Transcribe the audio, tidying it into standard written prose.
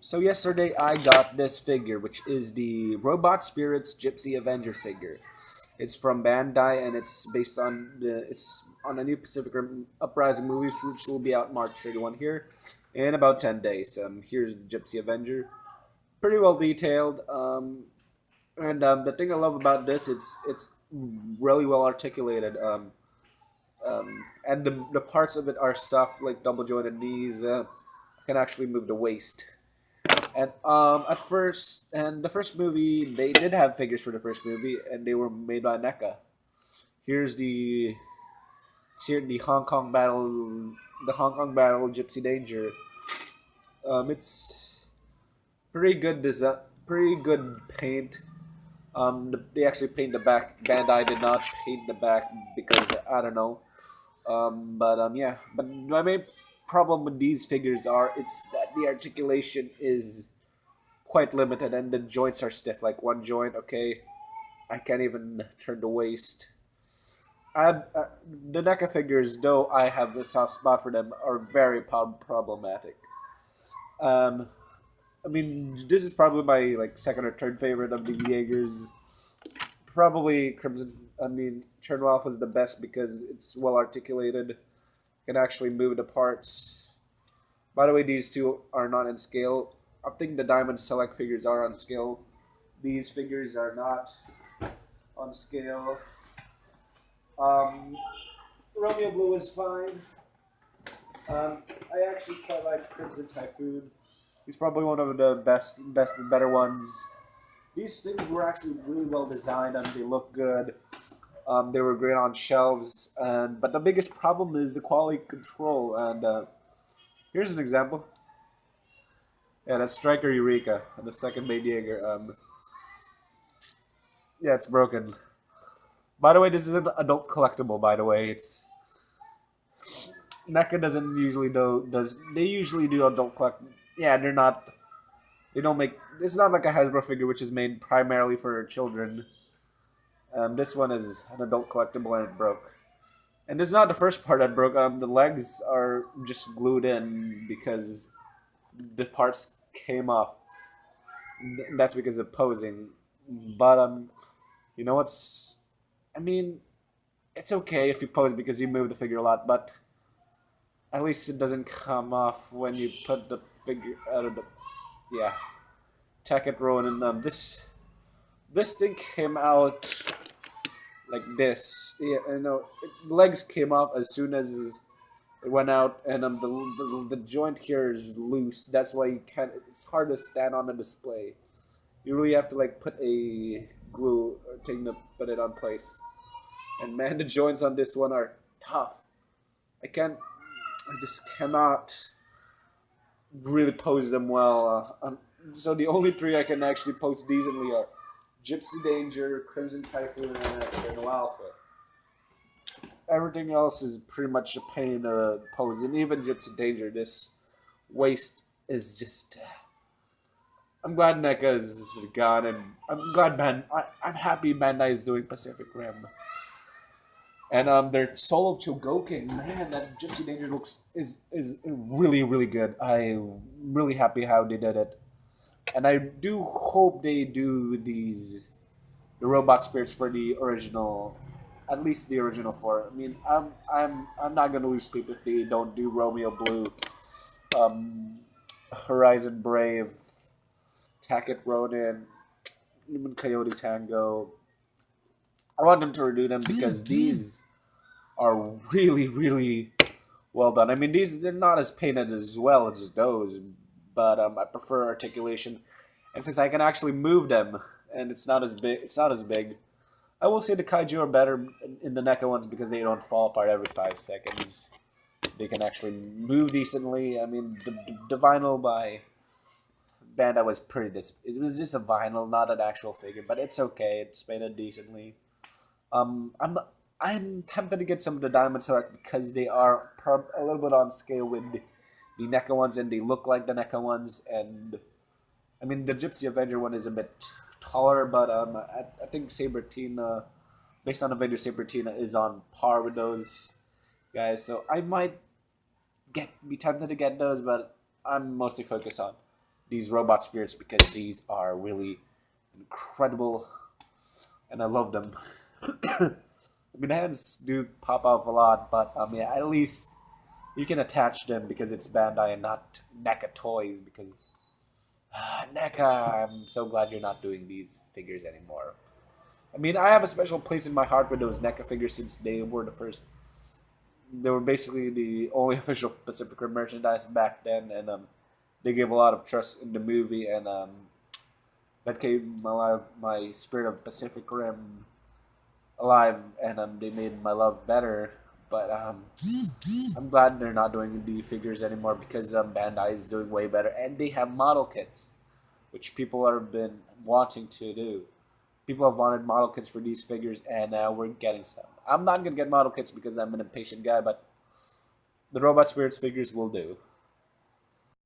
So yesterday I got this figure, which is the Robot Spirits Gypsy Avenger figure. It's from BanDai, and it's on a new Pacific Rim Uprising movie, which will be out March 31 here in about 10 days. Here's the Gypsy Avenger, pretty well detailed. And the thing I love about this, it's really well articulated. And the parts of it are soft, like double jointed knees. Can actually move the waist. And at first, and the first movie, they did have figures for the first movie, and they were made by NECA. Here's the Hong Kong battle, Gypsy Danger. It's pretty good design, pretty good paint. They actually paint the back. Bandai did not paint the back because I don't know. Yeah. But my main problem with these figures are it's that the articulation is quite limited and the joints are stiff. Like one joint, okay, I can't even turn the waist. The NECA figures, though I have a soft spot for them, are very problematic. Um, I mean, this is probably my like second or third favorite of the Jaegers. Probably Crimson. I mean, Cherno Alpha is the best because it's well articulated. Can actually move the parts. By the way, these two are not in scale. I think the Diamond Select figures are on scale. These figures are not on scale. Um, Romeo Blue is fine. I actually quite like Crimson Typhoon. He's probably one of the best and better ones. These things were actually really well designed and they look good. They were great on shelves, and but the biggest problem is the quality control. And here's an example. Yeah, that's Striker Eureka, and the second Baby Jaeger. Yeah, it's broken. By the way, this is an adult collectible. By the way, it's NECA doesn't usually do does they usually do adult collect. Yeah, they're not. They don't make. It's not like a Hasbro figure, which is made primarily for children. This one is an adult collectible, and it broke. And this is not the first part that broke. The legs are just glued in because the parts came off. That's because of posing. But you know what's? I mean, it's okay if you pose because you move the figure a lot, but at least it doesn't come off when you put the figure out of the. Yeah, Tacket Ronin. This thing came out like this. Yeah, I know. Legs came off as soon as it went out, and the joint here is loose. That's why you can't. It's hard to stand on the display. You really have to like put a glue or thing to put it on place. And man, the joints on this one are tough. I can't. I just cannot really pose them well. So the only three I can actually pose decently are Gypsy Danger, Crimson Typhoon, and No Alpha. Everything else is pretty much a pain to pose, and even Gypsy Danger, this waist is just. I'm glad NECA is gone, and I'm happy Bandai is doing Pacific Rim. And their solo Chogokin, man, that Gypsy Danger is really good. I'm really happy how they did it, and I do hope they do the robot spirits for the original, at least the original four. I mean, I'm not gonna lose sleep if they don't do Romeo Blue, um, Horizon Brave, Tacket Ronin, Human Coyote Tango. I want them to redo them because these are really well done. I mean, they're not as painted as well as those, but I prefer articulation, and since I can actually move them, and it's not as big. I will say the kaiju are better in the NECA ones because they don't fall apart every 5 seconds. They can actually move decently. I mean, the vinyl by Bandai was pretty. It was just a vinyl, not an actual figure, but it's okay. It's painted decently. I'm tempted to get some of the Diamond Select because they are a little bit on scale with the NECA ones, and they look like the NECA ones. And I mean, the Gypsy Avenger one is a bit taller, but I think Sabertina, based on the video, Sabertina is on par with those guys. So I might be tempted to get those, but I'm mostly focused on these robot spirits because these are really incredible and I love them. I mean, hands do pop off a lot, but yeah, at least you can attach them because it's Bandai and not NECA toys. Because NECA, I'm so glad you're not doing these figures anymore. I mean, I have a special place in my heart with those NECA figures since they were the first. They were basically the only official Pacific Rim merchandise back then, and they gave a lot of trust in the movie, and that kept my spirit of Pacific Rim alive, and they made my love better. But I'm glad they're not doing the figures anymore because Bandai is doing way better, and they have model kits, which people have been wanting to do. People have wanted model kits for these figures, and now we're getting some. I'm not gonna get model kits because I'm an impatient guy, but the Robot Spirits figures will do.